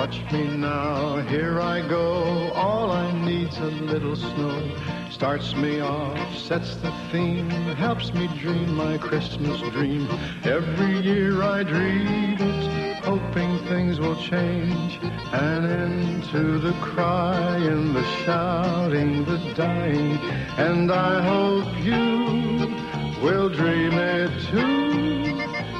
Watch me now, here I go. All I need's a little snow. Starts me off, sets the theme, helps me dream my Christmas dream. Every year I dream it, hoping things will change. An end to the crying, the shouting, the dying. And I hope you will dream it too.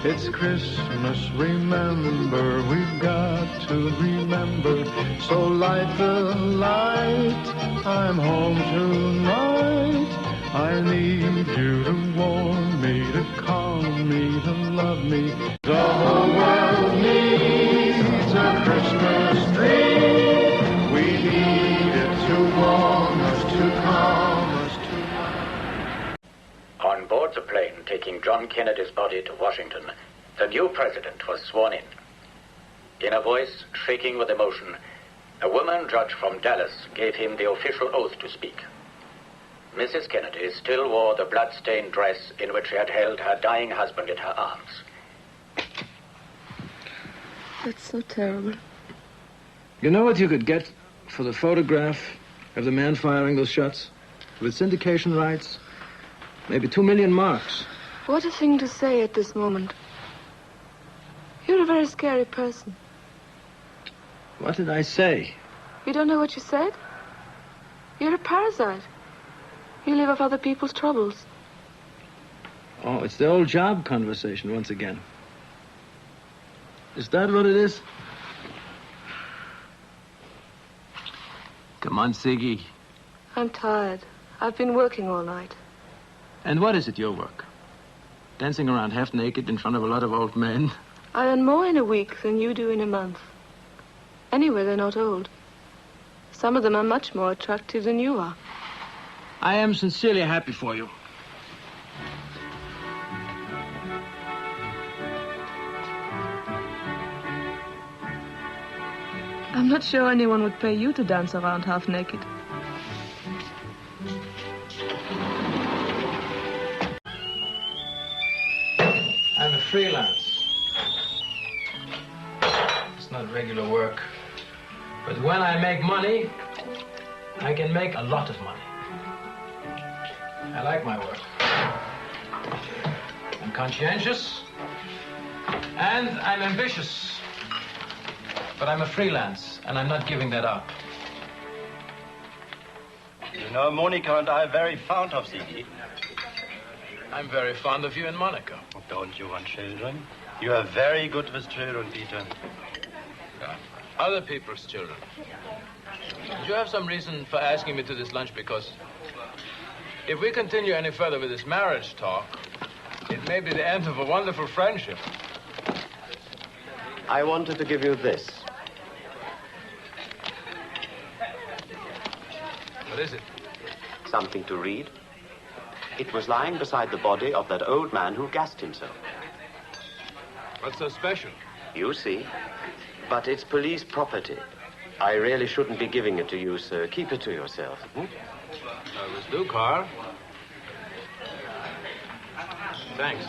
It's Christmas, remember, we've got to remember. So light the light, I'm home tonight. I need you to warm me, to calm me, to love me. The whole world needs a Christmas tree. We need it to warm us, to calm us, to... On board the plane taking John Kennedy's body to Washington, the new president was sworn in. In a voice shaking with emotion, a woman judge from Dallas gave him the official oath to speak. Mrs. Kennedy still wore the blood-stained dress in which she had held her dying husband in her arms. That's so terrible. You know what you could get for the photograph of the man firing those shots? With syndication rights? Maybe 2 million marks. What a thing to say at this moment. You're a very scary person. What did I say? You don't know what you said? You're a parasite. You live off other people's troubles. Oh, it's the old job conversation once again. Is that what it is? Come on, Siggy. I'm tired. I've been working all night. And what is it, your work? Dancing around half naked in front of a lot of old men? I earn more in a week than you do in a month. Anyway, they're not old. Some of them are much more attractive than you are. I am sincerely happy for you. I'm not sure anyone would pay you to dance around half naked. I'm a freelance. It's not regular work. But when I make money, I can make a lot of money. I like my work. I'm conscientious, and I'm ambitious. But I'm a freelance, and I'm not giving that up. You know, Monica and I are very fond of Ziggy. I'm very fond of you and Monica. Don't you want children? You are very good with children, Peter. Yeah. Other people's children. Did you have some reason for asking me to this lunch? Because if we continue any further with this marriage talk, it may be the end of a wonderful friendship. I wanted to give you this. What is it? Something to read. It was lying beside the body of that old man who gassed himself. What's so special? You see. But it's police property. I really shouldn't be giving it to you, sir. Keep it to yourself. This do, Carl. Thanks.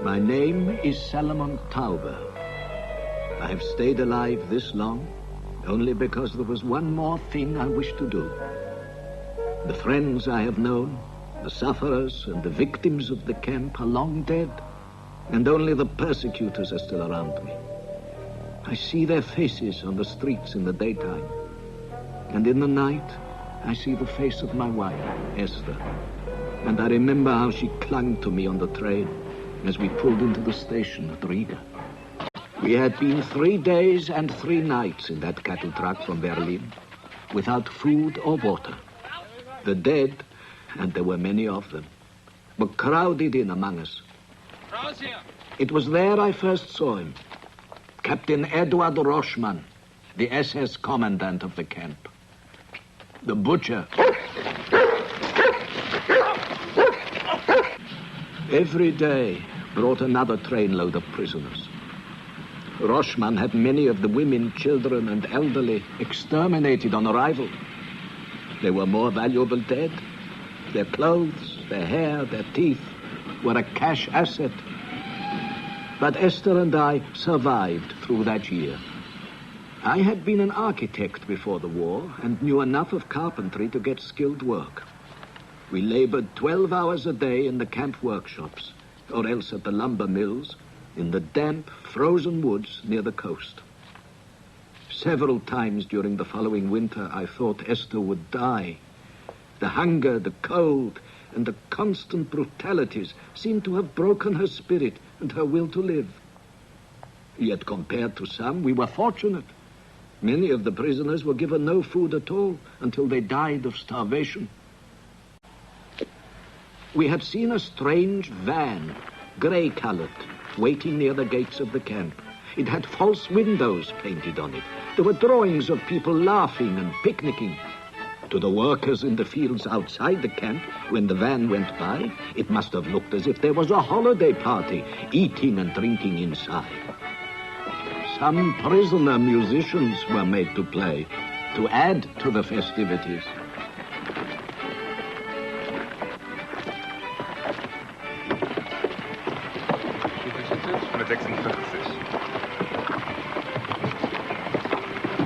My name is Salomon Tauber. I have stayed alive this long only because there was one more thing I wish to do. The friends I have known, the sufferers and the victims of the camp are long dead, and only the persecutors are still around me. I see their faces on the streets in the daytime, and in the night I see the face of my wife, Esther, and I remember how she clung to me on the train as we pulled into the station at Riga. We had been 3 days and 3 nights in that cattle truck from Berlin, without food or water. The dead, and there were many of them, were crowded in among us. It was there I first saw him, Captain Eduard Roschmann, the SS commandant of the camp. The butcher Every day brought another trainload of prisoners. Roschmann had many of the women, children, and elderly exterminated on arrival. They were more valuable dead. Their clothes, their hair, their teeth were a cash asset. But Esther and I survived through that year. I had been an architect before the war and knew enough of carpentry to get skilled work. We labored 12 hours a day in the camp workshops, or else at the lumber mills, in the damp, frozen woods near the coast. Several times during the following winter, I thought Esther would die. The hunger, the cold, and the constant brutalities seemed to have broken her spirit and her will to live. Yet compared to some, we were fortunate. Many of the prisoners were given no food at all until they died of starvation. We had seen a strange van, grey-colored, waiting near the gates of the camp. It had false windows painted on it. There were drawings of people laughing and picnicking. To the workers in the fields outside the camp, when the van went by, it must have looked as if there was a holiday party, eating and drinking inside. Some prisoner musicians were made to play, to add to the festivities. Mit 46.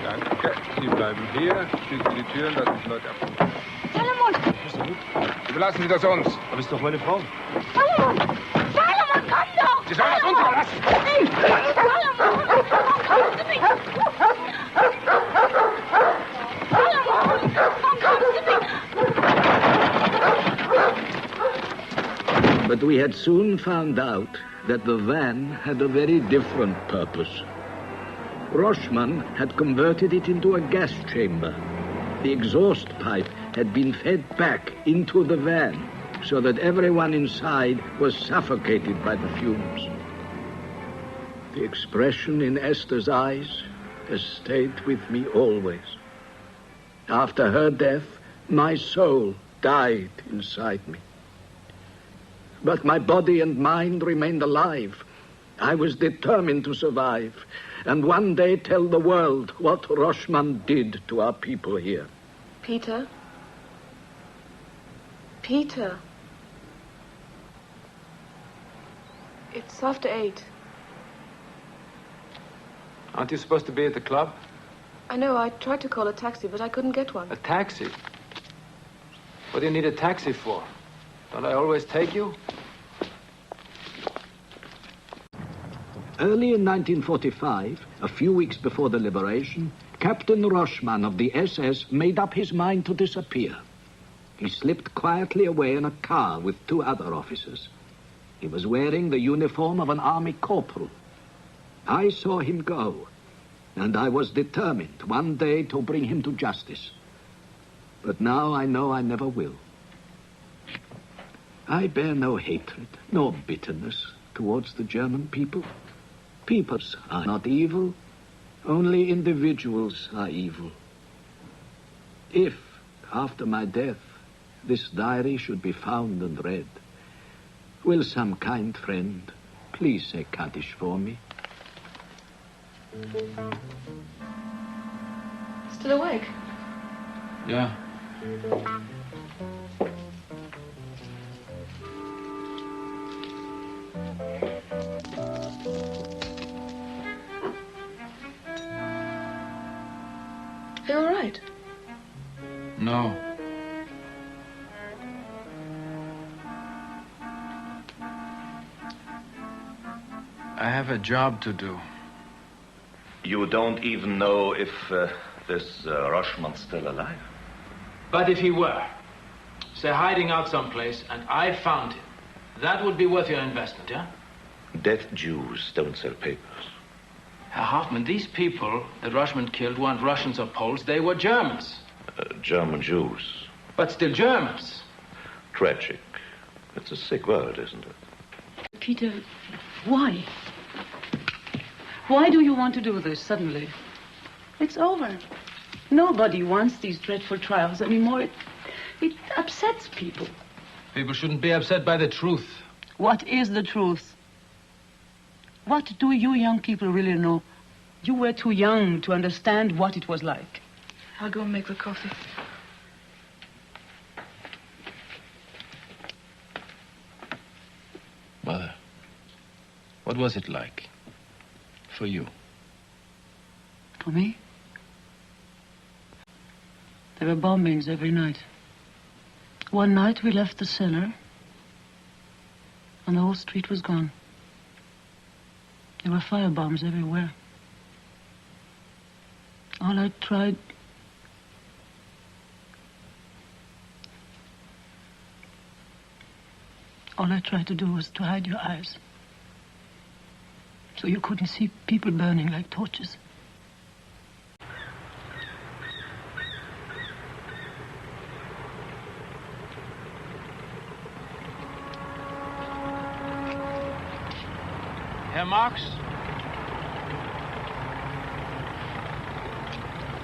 Danke. Sie bleiben hier, schließen die Türen, lassen die Leute ab. Salomon! Ist doch gut. Überlassen Sie das uns. Aber ist doch meine Frau. Salomon! Salomon, komm doch! Sie sollen das uns überlassen. Salomon! Warum kommst du nicht? Salomon! Warum kommst du nicht? But we had soon found out that the van had a very different purpose. Roschmann had converted it into a gas chamber. The exhaust pipe had been fed back into the van so that everyone inside was suffocated by the fumes. The expression in Esther's eyes has stayed with me always. After her death, my soul died inside me. But my body and mind remained alive. I was determined to survive and one day tell the world what Roschmann did to our people here. Peter? Peter? It's after 8. Aren't you supposed to be at the club? I know, I tried to call a taxi, but I couldn't get one. A taxi? What do you need a taxi for? Don't I always take you? Early in 1945, a few weeks before the liberation, Captain Roschmann of the SS made up his mind to disappear. He slipped quietly away in a car with 2 other officers. He was wearing the uniform of an army corporal. I saw him go, and I was determined one day to bring him to justice. But now I know I never will. I bear no hatred, nor bitterness towards the German people. Peoples are not evil, only individuals are evil. If, after my death, this diary should be found and read, will some kind friend please say Kaddish for me? Still awake? Yeah. Are you all right? No. I have a job to do. You don't even know if this Roschmann's still alive? But if he were, say hiding out someplace, and I found him, that would be worth your investment, yeah? Dead Jews don't sell papers. Herr Hoffman, these people that Roschmann killed weren't Russians or Poles, they were Germans. German Jews. But still Germans. Tragic. It's a sick word, isn't it? Peter, why? Why do you want to do this suddenly? It's over. Nobody wants these dreadful trials anymore. It upsets people. People shouldn't be upset by the truth. What is the truth? What do you young people really know? You were too young to understand what it was like. I'll go and make the coffee. Mother, what was it like for you? For me? There were bombings every night. One night we left the cellar, and the whole street was gone. There were firebombs everywhere. All I tried to do was to hide your eyes, so you couldn't see people burning like torches. Herr Marx?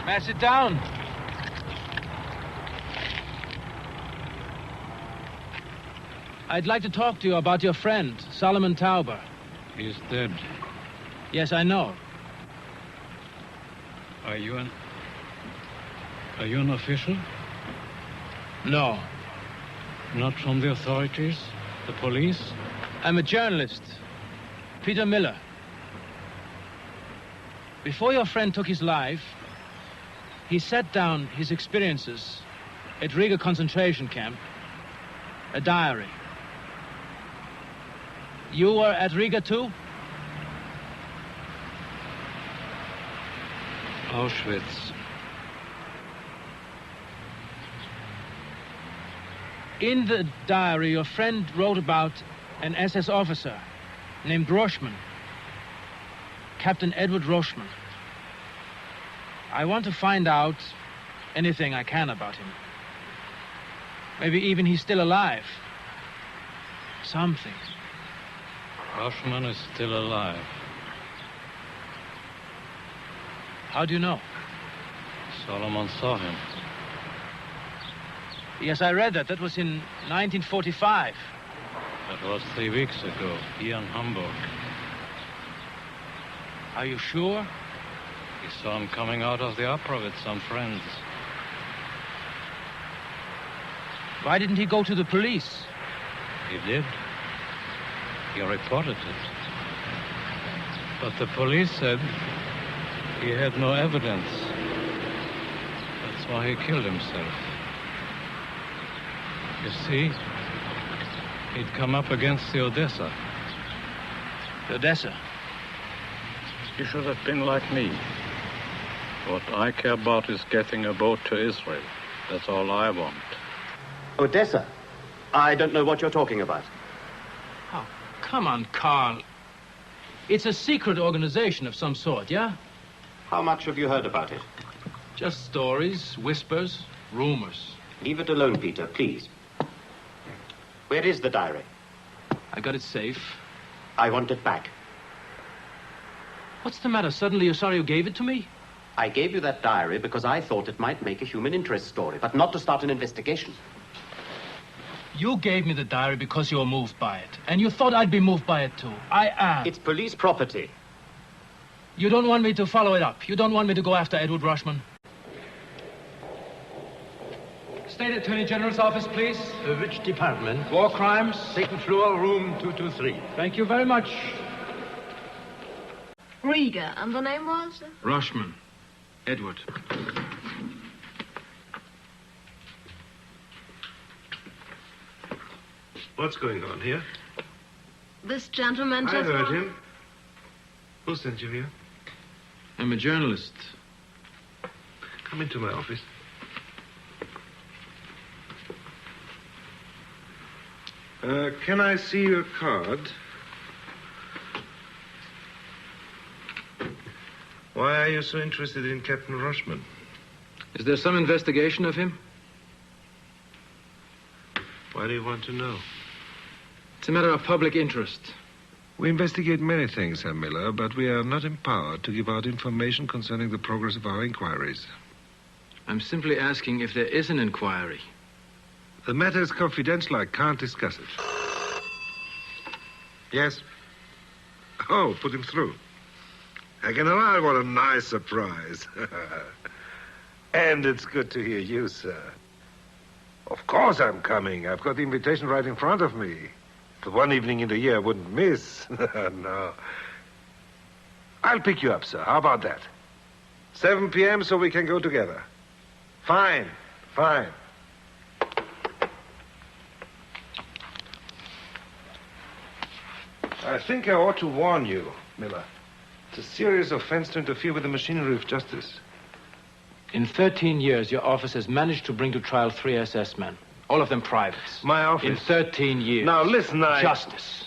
May I sit down? I'd like to talk to you about your friend, Solomon Tauber. He's dead. Yes, I know. Are you an official? No. Not from the authorities? The police? I'm a journalist. Peter Miller. Before your friend took his life, he set down his experiences at Riga concentration camp, a diary. You were at Riga too? Auschwitz. In the diary, your friend wrote about an SS officer named Roschmann, Captain Edward Roschmann. I want to find out anything I can about him. Maybe even he's still alive. Something. Roschmann is still alive. How do you know? Solomon saw him. Yes, I read that. That was in 1945. That was 3 weeks ago, here in Hamburg. Are you sure? We saw him coming out of the opera with some friends. Why didn't he go to the police? He did. He reported it. But the police said he had no evidence. That's why he killed himself. You see, he'd come up against the ODESSA. The ODESSA? He should have been like me. What I care about is getting a boat to Israel. That's all I want. ODESSA? I don't know what you're talking about. Oh, come on, Carl. It's a secret organization of some sort, yeah? How much have you heard about it? Just stories, whispers, rumors. Leave it alone, Peter, please. Where is the diary? I got it safe. I want it back. What's the matter? Suddenly you're sorry you gave it to me? I gave you that diary because I thought it might make a human interest story, but not to start an investigation. You gave me the diary because you were moved by it. And you thought I'd be moved by it too. I am. It's police property. You don't want me to follow it up. You don't want me to go after Edward Roschmann. State Attorney General's office, please. Which department? War crimes. Second floor, room 223. Thank you very much. Riga, and the name was? Roschmann. Edward. What's going on here? This gentleman I just... heard him. Who sent you here? I'm a journalist. Come into my office. Can I see your card? Why are you so interested in Captain Roschmann? Is there some investigation of him? Why do you want to know? It's a matter of public interest. We investigate many things, Herr Miller, but we are not empowered to give out information concerning the progress of our inquiries. I'm simply asking if there is an inquiry. The matter is confidential. I can't discuss it. Yes? Oh, put him through. I can imagine what a nice surprise. And it's good to hear you, sir. Of course I'm coming. I've got the invitation right in front of me. The one evening in the year I wouldn't miss. No. I'll pick you up, sir. How about that? 7 p.m. so we can go together. Fine. Fine. I think I ought to warn you, Miller. It's a serious offense to interfere with the machinery of justice. In 13 years, your office has managed to bring to trial 3 SS men. All of them privates. My office? In 13 years. Now, listen, Justice.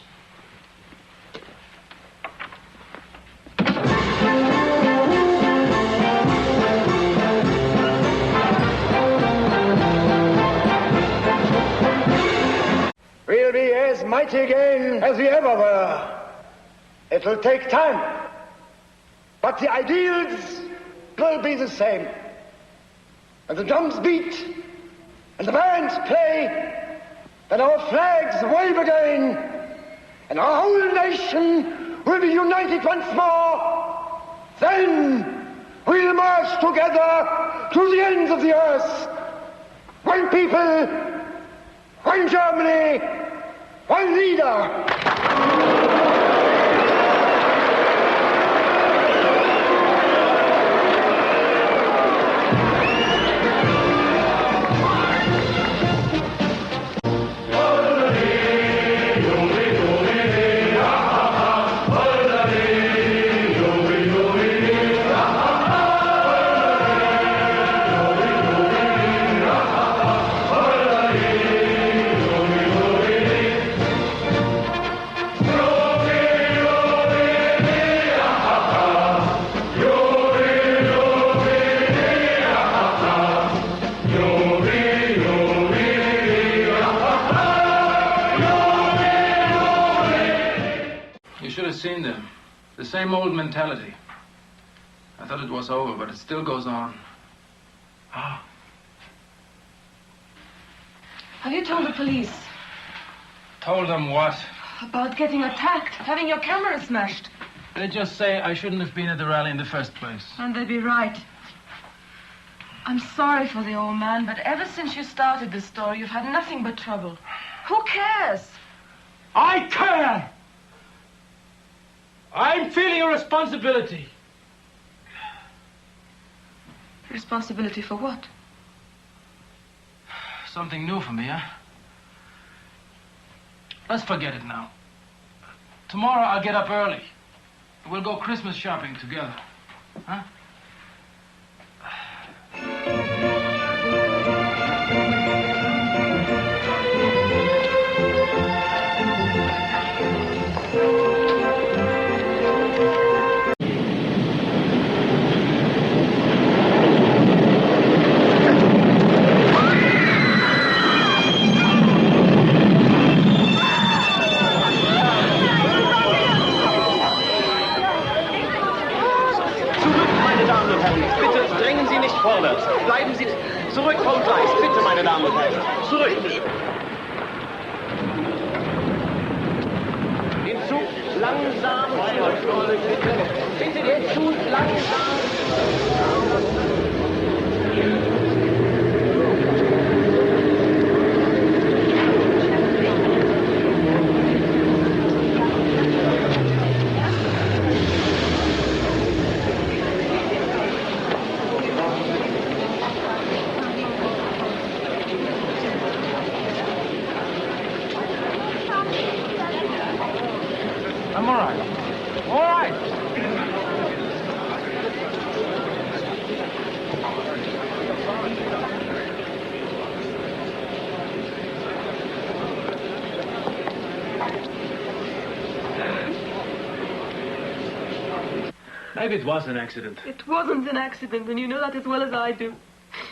We'll be as mighty again as we ever were. It'll take time, but the ideals will be the same. And the drums beat, and the bands play, and our flags wave again, and our whole nation will be united once more. Then we'll march together to the ends of the earth. One people, one Germany, one leader. Seen them. The same old mentality. I thought it was over, but it still goes on. Have you told the police? Told them what? About getting attacked, having your camera smashed. They just say I shouldn't have been at the rally in the first place. And they'd be right. I'm sorry for the old man, but ever since you started this story, you've had nothing but trouble. Who cares? I care! I'm feeling a responsibility. Responsibility for what? Something new for me, huh? Let's forget it now. Tomorrow I'll get up early. We'll go Christmas shopping together. Huh? Vorwärts. Bleiben Sie zurück vom Gleis. Bitte, meine Damen und Herren. Zurück. Den Zug langsam. Bitte den Zug langsam. I'm all right. All right. Maybe it was an accident. It wasn't an accident, and you know that as well as I do.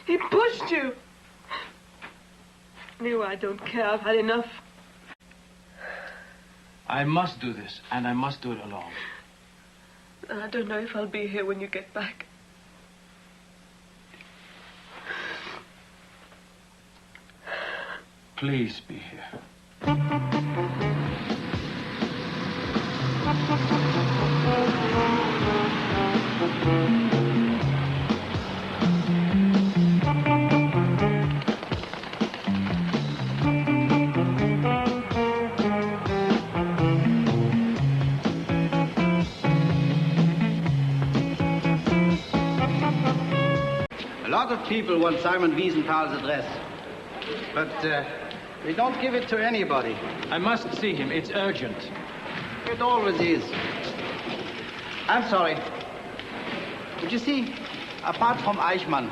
He pushed you. No, I don't care. I've had enough. I must do this, and I must do it alone. I don't know if I'll be here when you get back. Please be here. lot of people want Simon Wiesenthal's address. But we don't give it to anybody. I must see him. It's urgent. It always is. I'm sorry. But you see, apart from Eichmann,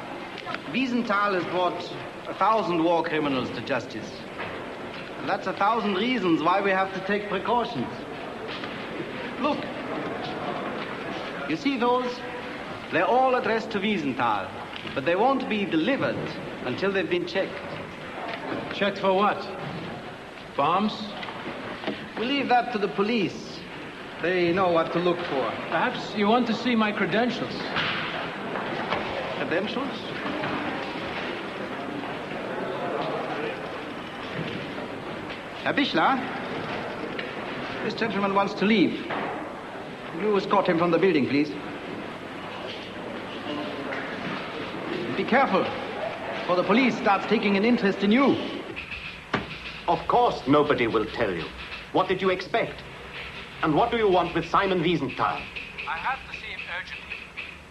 Wiesenthal has brought 1,000 war criminals to justice. And that's 1,000 reasons why we have to take precautions. Look. You see those? They're all addressed to Wiesenthal, but they won't be delivered until they've been checked. Checked for what? Bombs? We leave that to the police. They know what to look for. Perhaps you want to see my credentials. Credentials? Herr Bichler, this gentleman wants to leave. Will you escort him from the building, please? Be careful, for the police starts taking an interest in you. Of course nobody will tell you. What did you expect? And what do you want with Simon Wiesenthal? I have to see him urgently.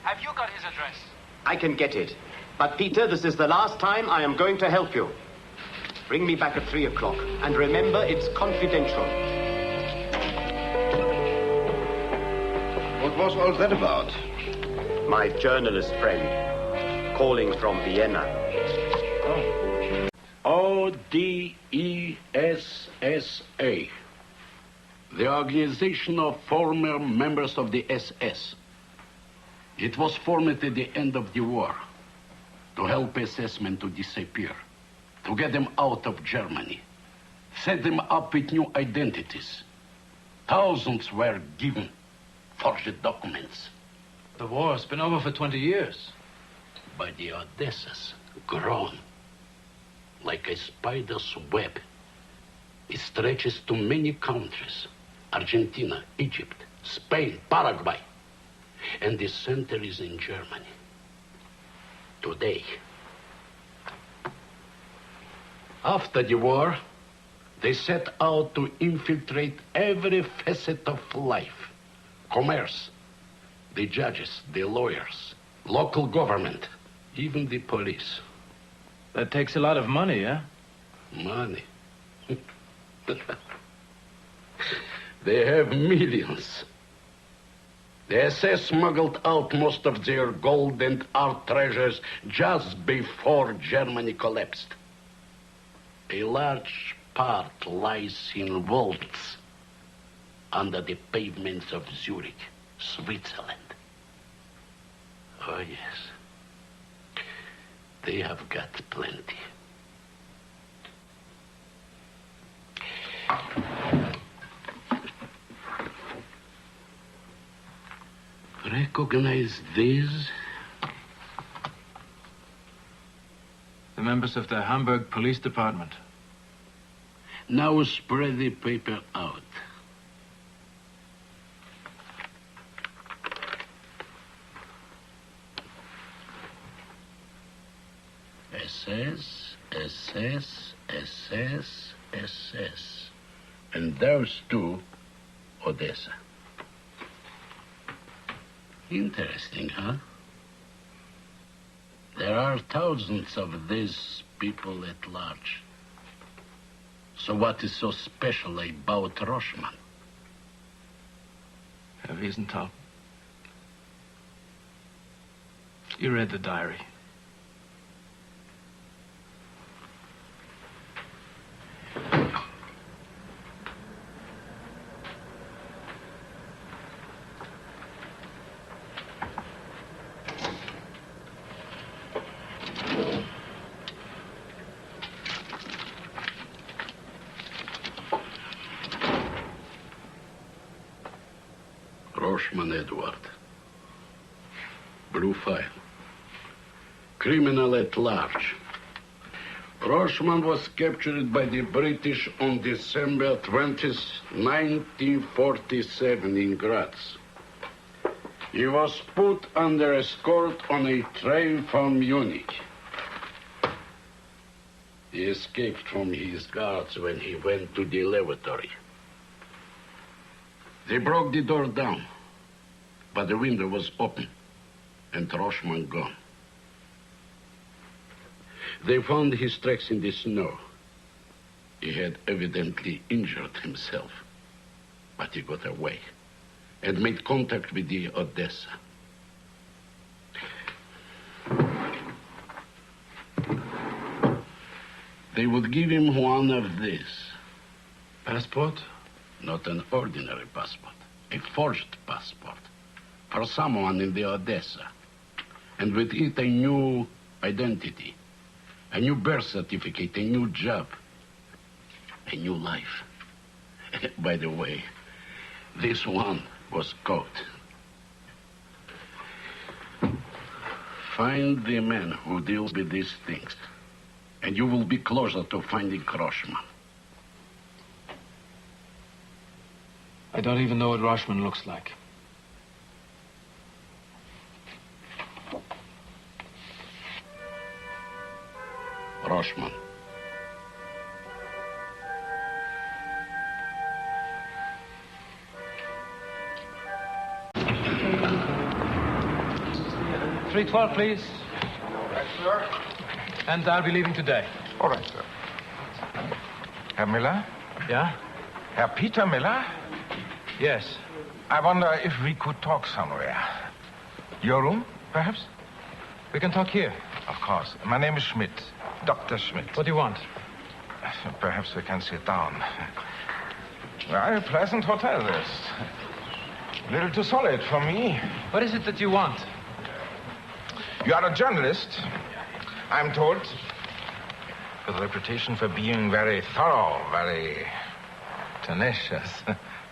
Have you got his address? I can get it. But, Peter, this is the last time I am going to help you. Bring me back at 3 o'clock. And remember, it's confidential. What was all that about? My journalist friend, calling from Vienna. ODESSA, the organization of former members of the SS. It was formed at the end of the war to help SS men to disappear, to get them out of Germany, set them up with new identities. Thousands were given forged documents. The war's been over for 20 years. But the ODESSA's grown like a spider's web. It stretches to many countries: Argentina, Egypt, Spain, Paraguay. And the center is in Germany. Today, after the war, they set out to infiltrate every facet of life: commerce, the judges, the lawyers, local government, even the police. That takes a lot of money, huh? Money. They have millions. The SS smuggled out most of their gold and art treasures just before Germany collapsed. A large part lies in vaults under the pavements of Zurich, Switzerland. Oh, yes. They have got plenty. Recognize these? The members of the Hamburg Police Department. Now spread the paper out. SS, SS, SS, SS. And those two, Odessa. Interesting, huh? There are thousands of these people at large. So what is so special about Roschmann? Herr Wiesenthal, you read the diary. Roschmann Edward. Blue file. Criminal at large. Roschmann was captured by the British on December 20th, 1947 in Graz. He was put under escort on a train from Munich. He escaped from his guards when he went to the lavatory. They broke the door down, but the window was open, and Roschmann gone. They found his tracks in the snow. He had evidently injured himself, but he got away and made contact with the ODESSA. They would give him one of this. Passport? Not an ordinary passport, a forged passport for someone in the ODESSA. And with it, a new identity, a new birth certificate, a new job, a new life. By the way, this one was caught. Find the man who deals with these things, and you will be closer to finding Roshman. I don't even know what Roshman looks like. Roshman. $312, please. Right, sir. And I'll be leaving today. All right, sir. Herr Miller? Yeah? Herr Peter Miller? Yes. I wonder if we could talk somewhere. Your room, perhaps? We can talk here. Of course. My name is Schmidt. Dr. Schmidt. What do you want? Perhaps we can sit down. Very pleasant hotel, this. A little too solid for me. What is it that you want? You are a journalist, I'm told, with a reputation for being very thorough, very tenacious.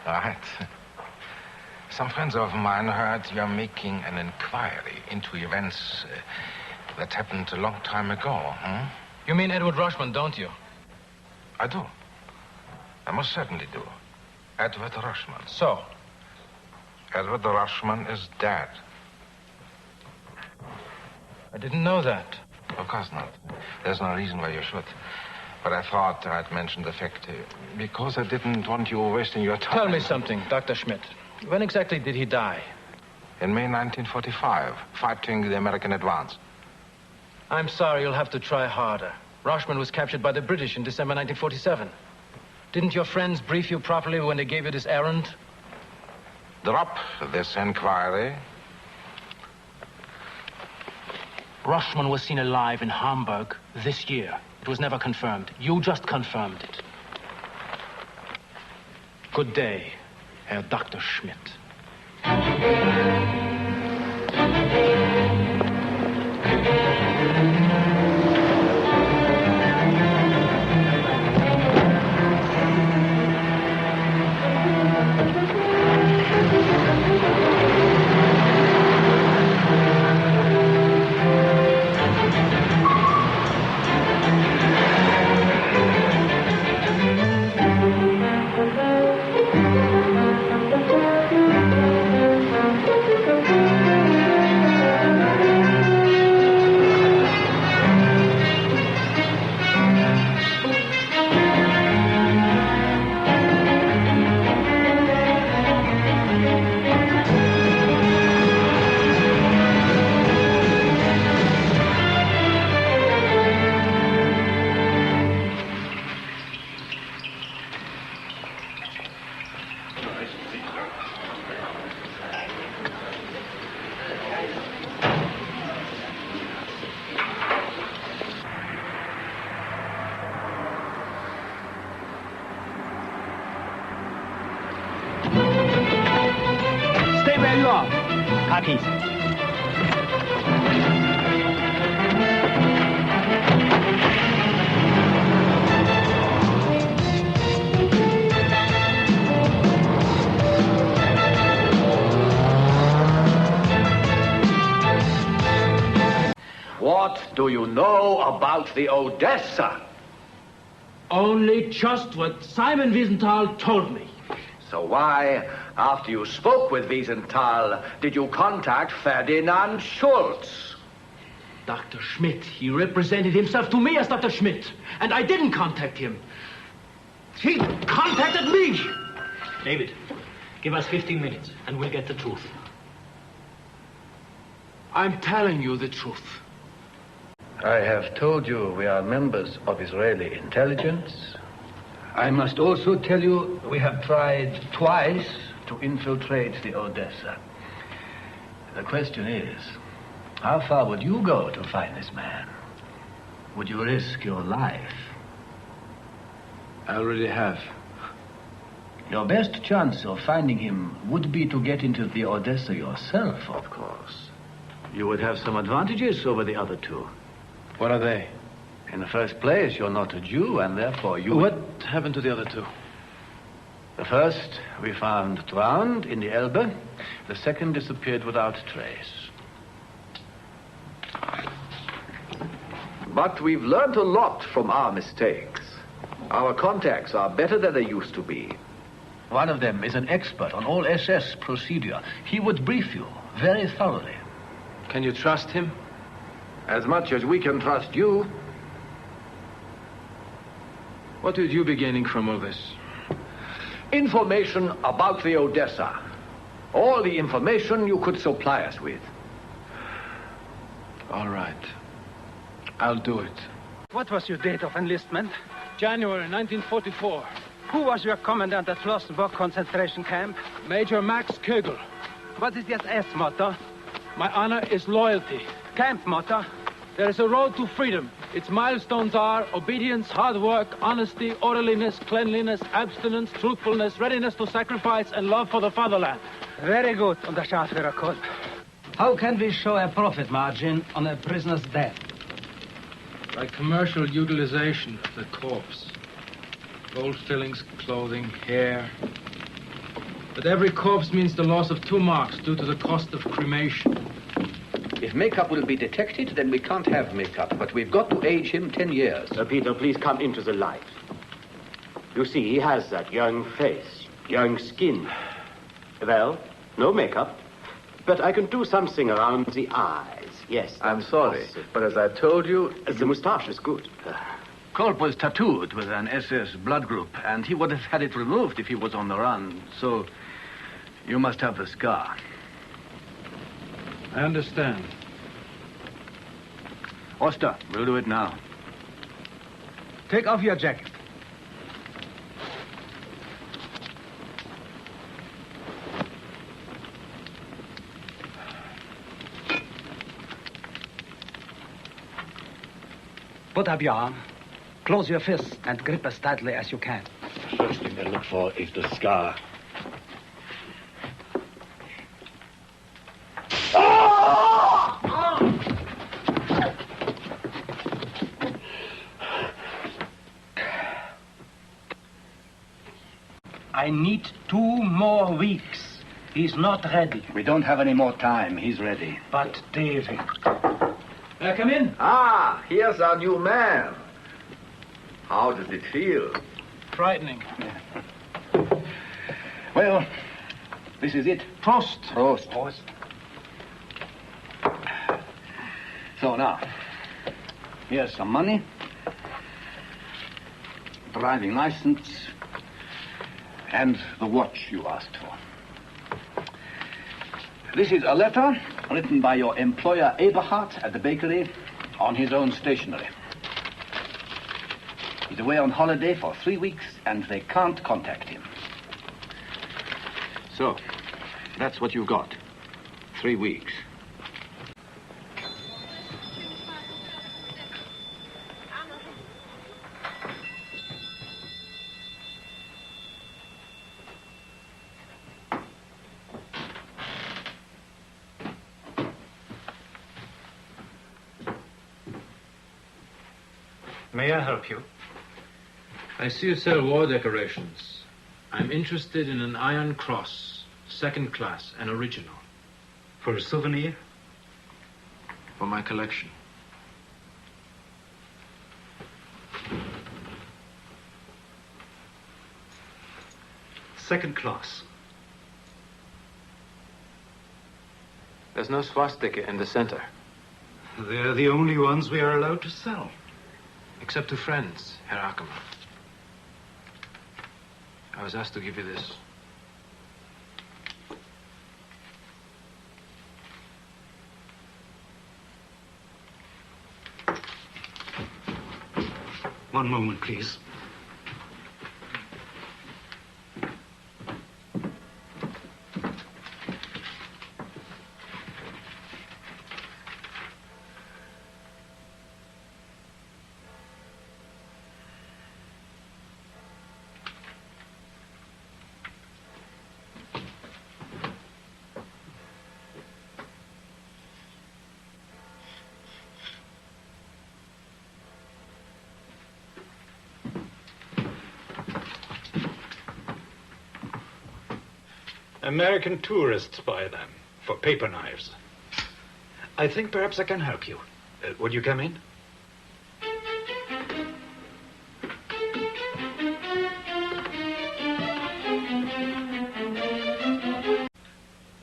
Right. Some friends of mine heard you're making an inquiry into events that happened a long time ago. You mean Edward Roshman, don't you? I do. I most certainly do. Edward Roshman. So? Edward Roshman is dead. I didn't know that. Of course not. There's no reason why you should. But I thought I'd mention the fact because I didn't want you wasting your time. Tell me something, Dr. Schmidt. When exactly did he die? In May 1945, fighting the American advance. I'm sorry, you'll have to try harder. Roshman was captured by the British in December 1947. Didn't your friends brief you properly when they gave you this errand? Drop this inquiry. Roshman was seen alive in Hamburg this year. It was never confirmed. You just confirmed it. Good day, Herr Dr. Schmidt. Khakis. What do you know about the ODESSA? Only just what Simon Wiesenthal told me. So why, after you spoke with Wiesenthal, did you contact Ferdinand Schultz? Dr. Schmidt, he represented himself to me as Dr. Schmidt, and I didn't contact him. He contacted me. David, give us 15 minutes, and we'll get the truth. I'm telling you the truth. I have told you we are members of Israeli intelligence. I must also tell you we have tried twice to infiltrate the ODESSA. The question is, how far would you go to find this man? Would you risk your life? I already have. Your best chance of finding him would be to get into the ODESSA yourself, of course. You would have some advantages over the other two. What are they? In the first place, you're not a Jew, and therefore you... What happened to the other two? The first we found drowned in the Elbe. The second disappeared without trace. But we've learned a lot from our mistakes. Our contacts are better than they used to be. One of them is an expert on all SS procedure. He would brief you very thoroughly. Can you trust him? As much as we can trust you. What would you be gaining from all this? Information about the ODESSA. All the information you could supply us with. All right. I'll do it. What was your date of enlistment? January 1944. Who was your commandant at Flossenburg concentration camp? Major Max Kögel. What is the SS motto? My honor is loyalty. Camp motto? There is a road to freedom. Its milestones are obedience, hard work, honesty, orderliness, cleanliness, abstinence, truthfulness, readiness to sacrifice, and love for the fatherland. Very good, Unterscharführer Kolb. How can we show a profit margin on a prisoner's death? By commercial utilization of the corpse. Gold fillings, clothing, hair. But every corpse means the loss of 2 marks due to the cost of cremation. If makeup will be detected, then we can't have makeup. But we've got to age him 10 years. Sir Peter, please come into the light. You see, he has that young face, young skin. Well, no makeup. But I can do something around the eyes. Yes, I'm sorry, but as I told you... The moustache is good. Kolb was tattooed with an SS blood group, and he would have had it removed if he was on the run. So, you must have the scar. I understand. Oster, we'll do it now. Take off your jacket. Put up your arm. Close your fist and grip as tightly as you can. The first thing they look for is the scar. I need 2 more weeks. He's not ready. We don't have any more time. He's ready. But David... Come in. Ah, here's our new man. How does it feel? Frightening. Well, this is it. Prost. Prost. Prost. So now, here's some money. Driving license. And the watch you asked for. This is a letter written by your employer Eberhard at the bakery on his own stationery. He's away on holiday for 3 weeks, and they can't contact him. So, that's what you got. 3 weeks. May I help you? I see you sell war decorations. I'm interested in an iron cross, 2nd class, and original. For a souvenir? For my collection. Second class. There's no swastika in the center. They're the only ones we are allowed to sell. Except to friends, Herr Ackermann. I was asked to give you this. One moment, please. American tourists buy them for paper knives. I think perhaps I can help you. Would you come in?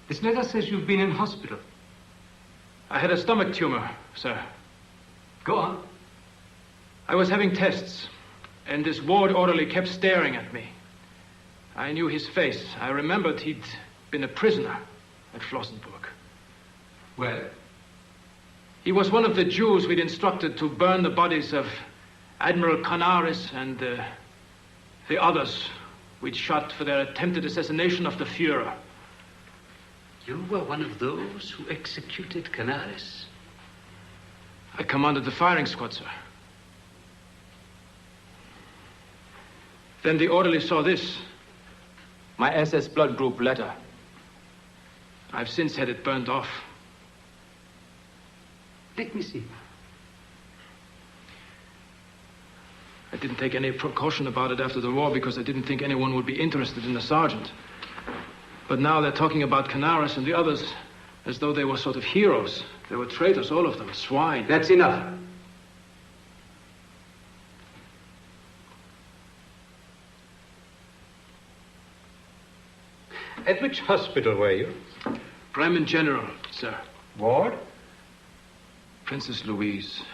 This letter says you've been in hospital. I had a stomach tumor, sir. Go on. I was having tests, and this ward orderly kept staring at me. I knew his face. I remembered he'd been a prisoner at Flossenburg. Well? He was one of the Jews we'd instructed to burn the bodies of Admiral Canaris and the others we'd shot for their attempted assassination of the Fuhrer. You were one of those who executed Canaris? I commanded the firing squad, sir. Then the orderly saw this. My SS blood group letter. I've since had it burned off. Let me see. I didn't take any precaution about it after the war because I didn't think anyone would be interested in the sergeant. But now they're talking about Canaris and the others as though they were sort of heroes. They were traitors, all of them, swine. That's enough. At which hospital were you? Bremen General, sir. Ward? Princess Louise.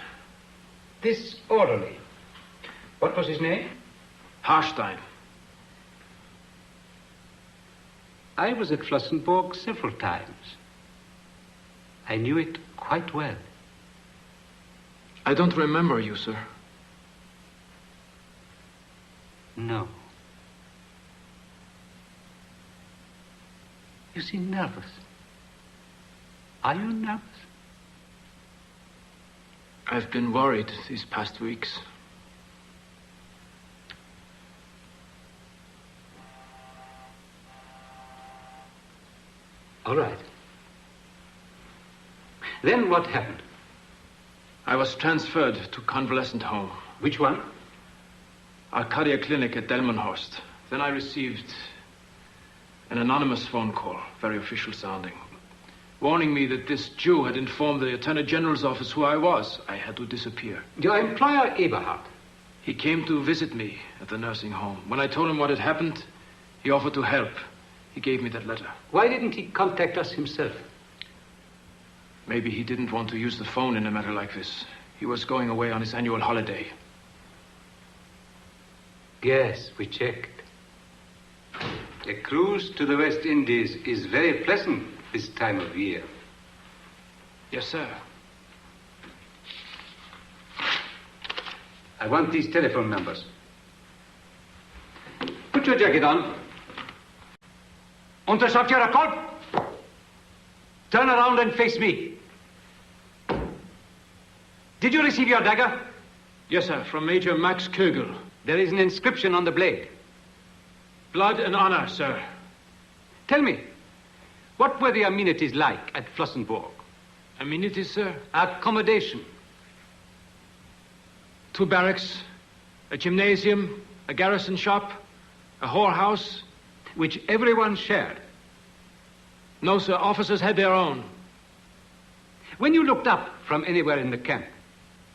This orderly. What was his name? Harstein. I was at Flossenburg several times. I knew it quite well. I don't remember you, sir. No. You seem nervous. Are you nervous? I've been worried these past weeks. All right. Then what happened? I was transferred to convalescent home. Which one? Arcadia Clinic at Delmenhorst. Then I received an anonymous phone call, very official sounding, warning me that this Jew had informed the Attorney General's office who I was. I had to disappear. Your employer, Eberhard. He came to visit me at the nursing home. When I told him what had happened, he offered to help. He gave me that letter. Why didn't he contact us himself? Maybe he didn't want to use the phone in a matter like this. He was going away on his annual holiday. Yes, we checked. A cruise to the West Indies is very pleasant this time of year. Yes, sir. I want these telephone numbers. Put your jacket on. Unterschreibt Ihre Kolb. Turn around and face me. Did you receive your dagger? Yes, sir, from Major Max Kögel. There is an inscription on the blade. Blood and honor, sir. Tell me, what were the amenities like at Flossenburg? Amenities, sir? Accommodation. 2 barracks, a gymnasium, a garrison shop, a whorehouse. Which everyone shared? No, sir. Officers had their own. When you looked up from anywhere in the camp,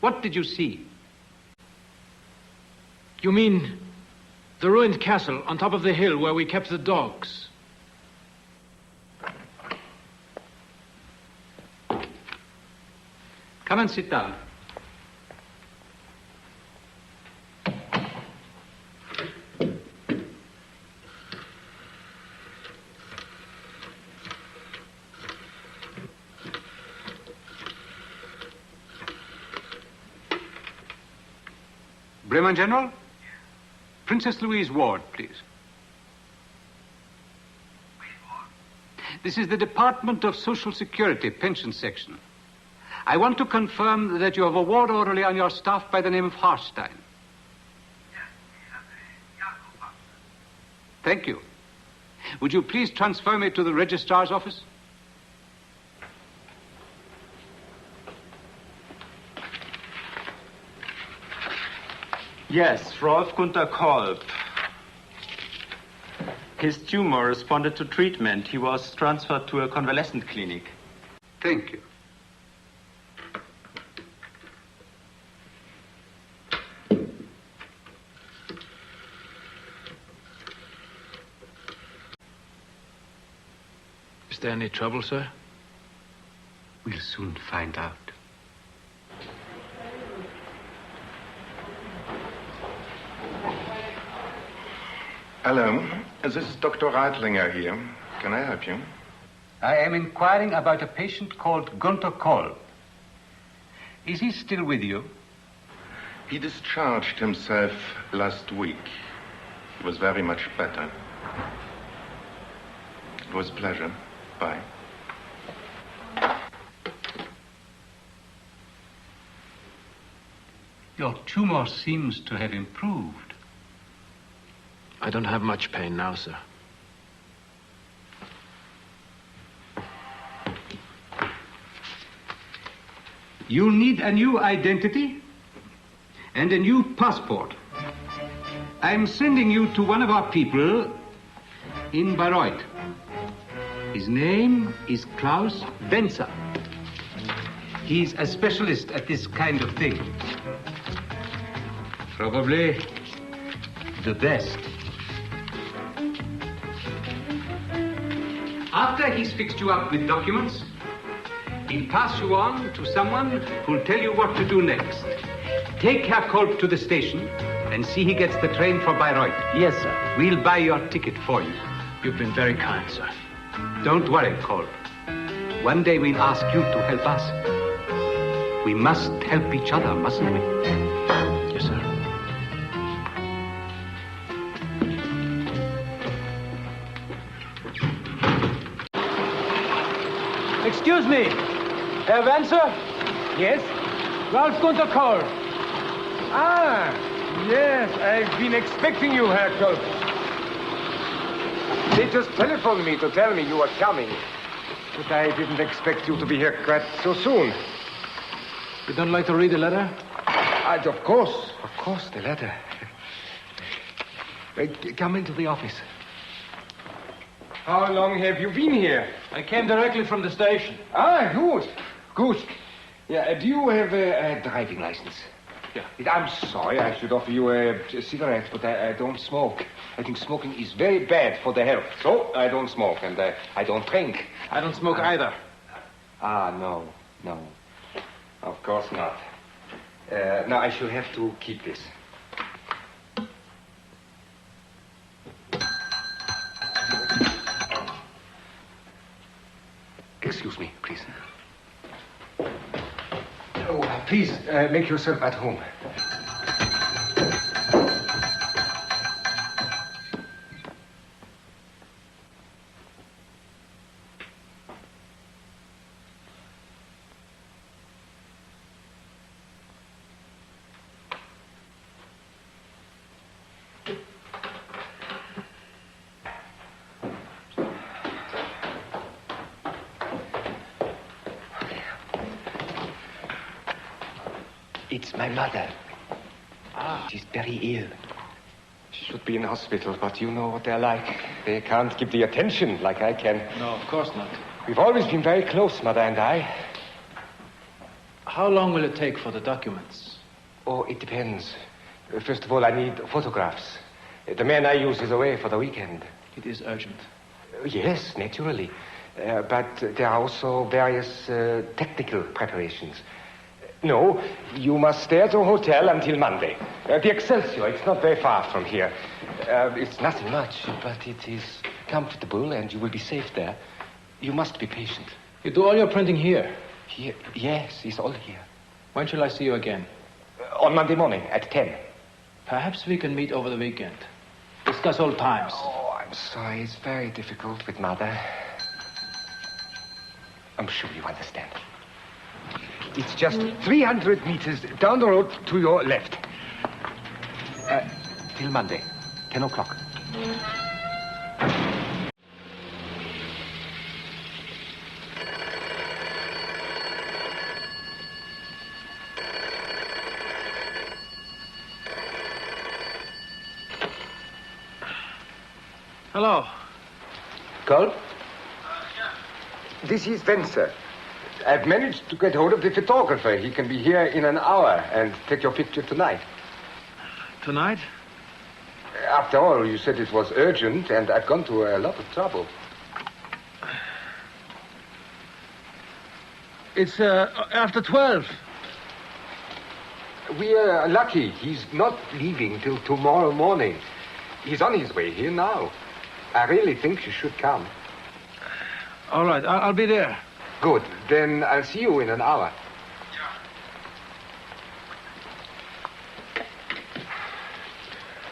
what did you see? You mean the ruined castle on top of the hill where we kept the dogs? Come and sit down. Bremen General? Princess Louise Ward, please. This is the Department of Social Security, Pension Section. I want to confirm that you have a ward orderly on your staff by the name of Harstein. Thank you. Would you please transfer me to the registrar's office? Yes, Rolf Gunther Kolb. His tumor responded to treatment. He was transferred to a convalescent clinic. Thank you. Is there any trouble, sir? We'll soon find out. Hello, this is Dr. Reitlinger here. Can I help you? I am inquiring about a patient called Gunther Kolb. Is he still with you? He discharged himself last week. He was very much better. It was a pleasure. Bye. Your tumor seems to have improved. I don't have much pain now, sir. You'll need a new identity and a new passport. I'm sending you to one of our people in Bayreuth. His name is Klaus Wenzer. He's a specialist at this kind of thing. Probably the best. After he's fixed you up with documents, he'll pass you on to someone who'll tell you what to do next. Take Herr Kolb to the station and see he gets the train for Bayreuth. Yes, sir. We'll buy your ticket for you. You've been very kind, sir. Don't worry, Kolb. One day we'll ask you to help us. We must help each other, mustn't we? Yes, sir. Excuse me, Herr Wenzer? Yes? Ralph Gunther Kolb. Ah, yes, I've been expecting you, Herr Kolb. They just telephoned me to tell me you were coming. But I didn't expect you to be here quite so soon. You don't like to read the letter? Of course, the letter. Come into the office. How long have you been here? I came directly from the station. Ah, good. Yeah, do you have a driving license? Yeah. I'm sorry, I should offer you a cigarette, but I don't smoke. I think smoking is very bad for the health, so I don't smoke, and I don't drink. I don't smoke either. No. Of course not. Now, I shall have to keep this. Excuse me, please. Oh, please, make yourself at home. It's my mother. She's very ill. She should be in hospital, but you know what they're like. They can't give the attention like I can. No, of course not. We've always been very close, Mother and I. How long will it take for the documents? Oh, it depends. First of all, I need photographs. The man I use is away for the weekend. It is urgent. Yes, naturally. But there are also various technical preparations. No, you must stay at the hotel until Monday. The Excelsior, it's not very far from here. It's nothing much, but it is comfortable and you will be safe there. You must be patient. You do all your printing here? Here? Yes, it's all here. When shall I see you again? On Monday morning at 10. Perhaps we can meet over the weekend. Discuss old times. Oh, I'm sorry. It's very difficult with Mother. I'm sure you understand. It's just 300 meters down the road to your left. Till Monday, 10 o'clock. Hello. Cold? This is Wenzel. I've managed to get hold of the photographer. He can be here in an hour and take your picture tonight. Tonight? After all, you said it was urgent, and I've gone to a lot of trouble. It's after 12. We are lucky. He's not leaving till tomorrow morning. He's on his way here now. I really think you should come. All right, I'll be there. Good. Then I'll see you in an hour.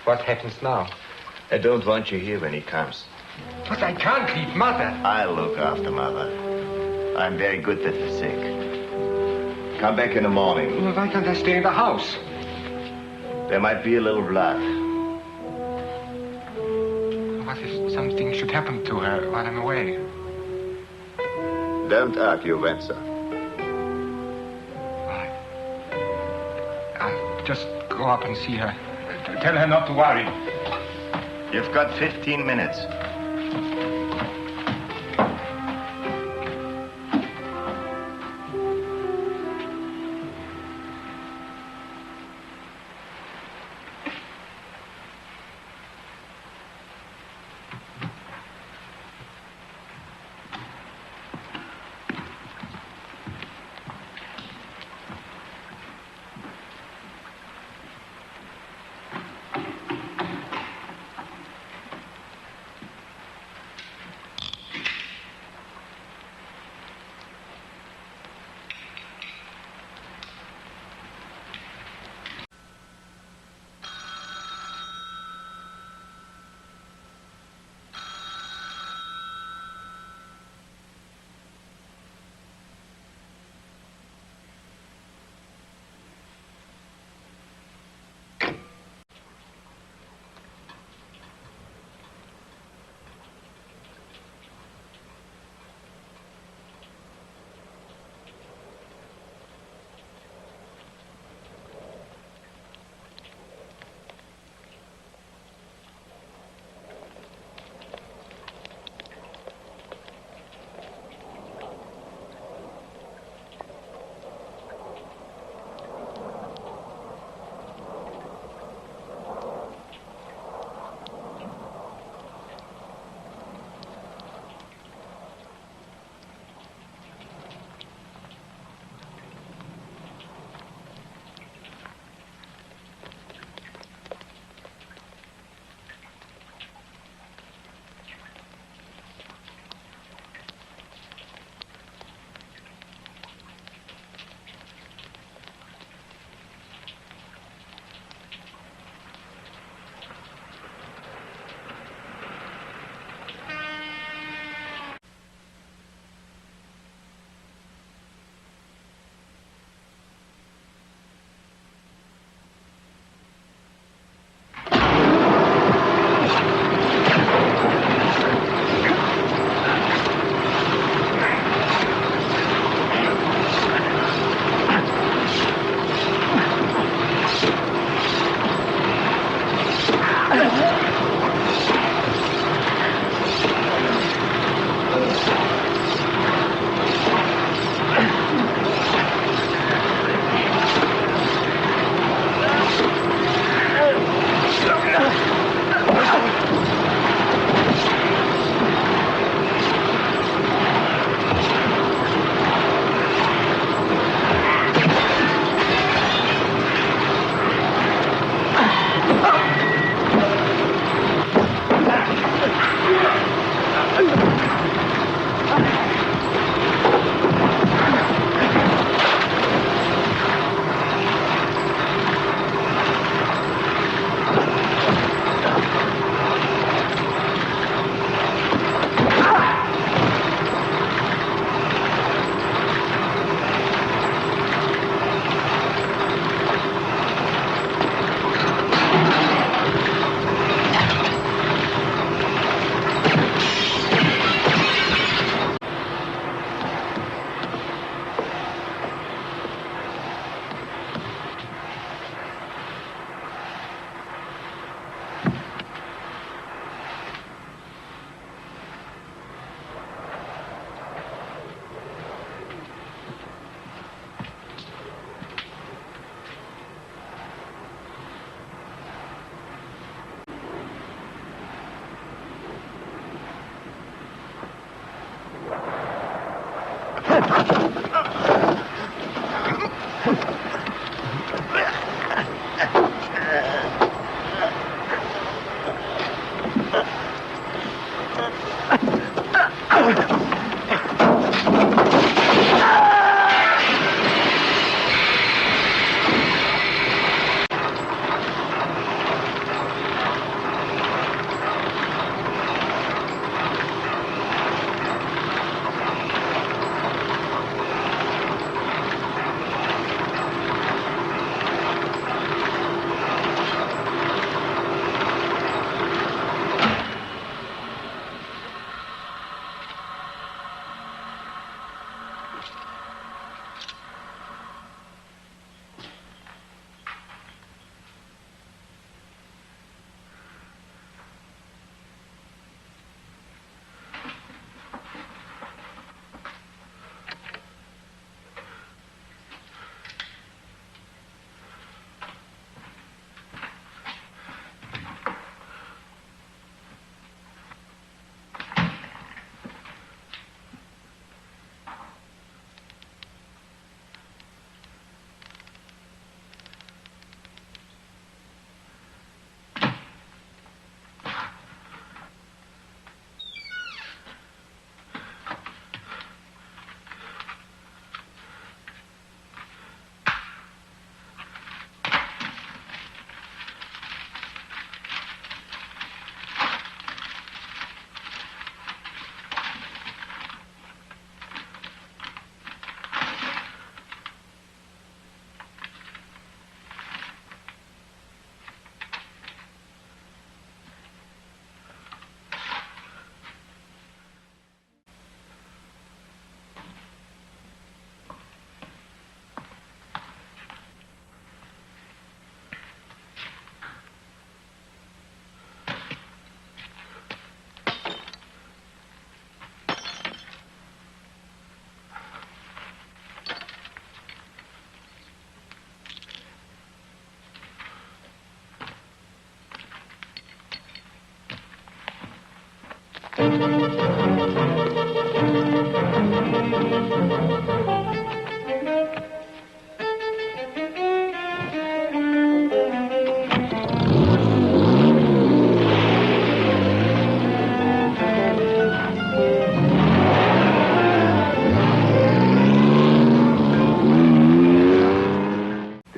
What happens now? I don't want you here when he comes. But I can't leave Mother. I'll look after Mother. I'm very good with the sick. Come back in the morning. Well, why can't I stay in the house? There might be a little blood. What if something should happen to her while I'm away? Don't argue, Wenzel. I'll just go up and see her. Tell her not to worry. You've got 15 minutes.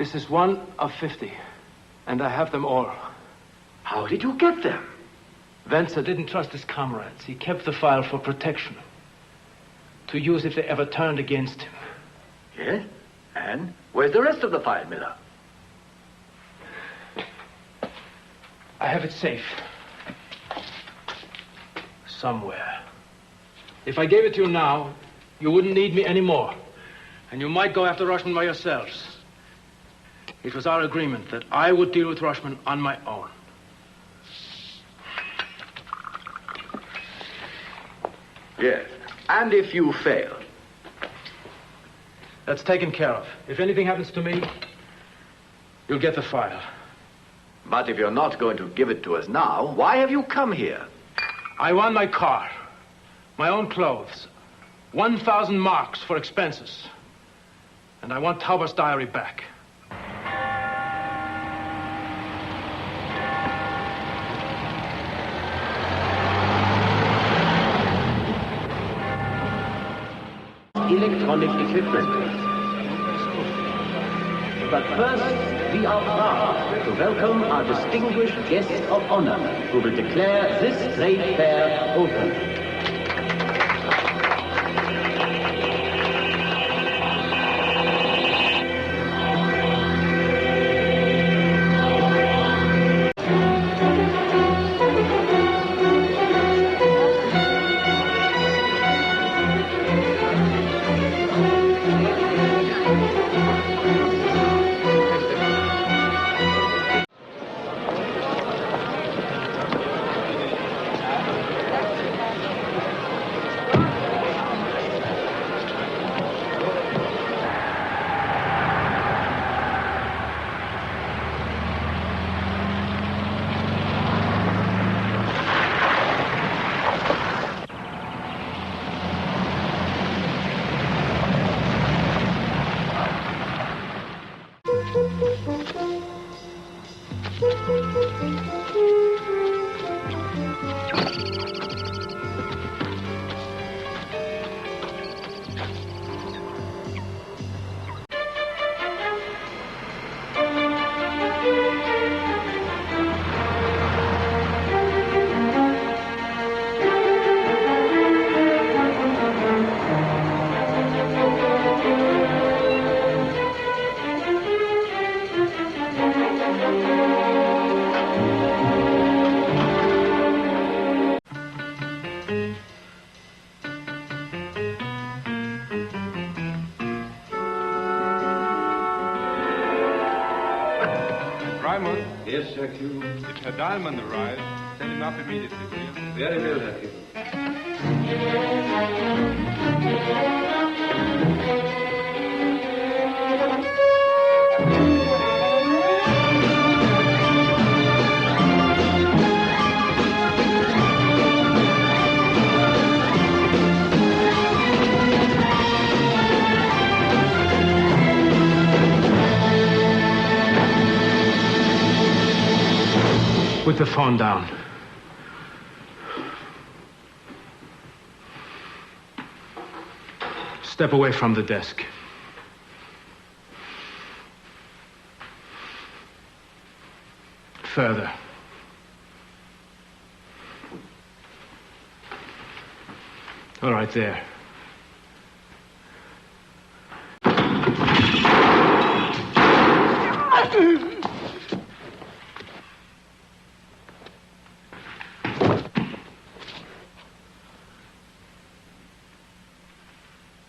This is one of 50, and I have them all. How did you get them? Wenzel didn't trust his comrades. He kept the file for protection, to use if they ever turned against him. Yes? And where's the rest of the file, Miller? I have it safe. Somewhere. If I gave it to you now, you wouldn't need me anymore. And you might go after Rushman by yourselves. It was our agreement that I would deal with Rushman on my own. Yes. And if you fail? That's taken care of. If anything happens to me, you'll get the file. But if you're not going to give it to us now, why have you come here? I won my car, my own clothes, 1,000 marks for expenses. And I want Tauber's diary back. Electronic equipment. But first, we are proud to welcome our distinguished guest of honor, who will declare this trade fair open. Raimund? Yes, Herr Q. If Herr Dahlmann arrives, send him up immediately, will you? Very well, Herr Q. Put the phone down. Step away from the desk. Further. All right, there.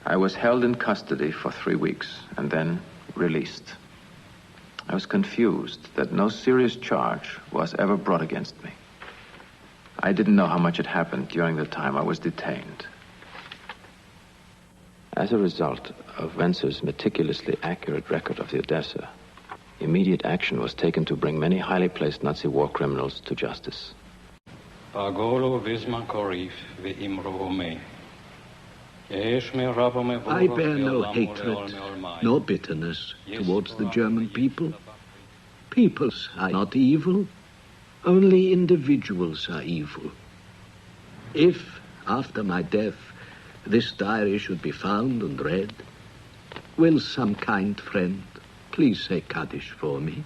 I was held in custody for 3 weeks and then released. I was confused that no serious charge was ever brought against me. I didn't know how much had happened during the time I was detained. As a result of Wenzel's meticulously accurate record of the ODESSA, immediate action was taken to bring many highly placed Nazi war criminals to justice. Pagolo Visma Korif Imrovome. I bear no hatred, nor bitterness towards the German people. Peoples are not evil, only individuals are evil. If, after my death, this diary should be found and read, will some kind friend Please say Kaddish for me.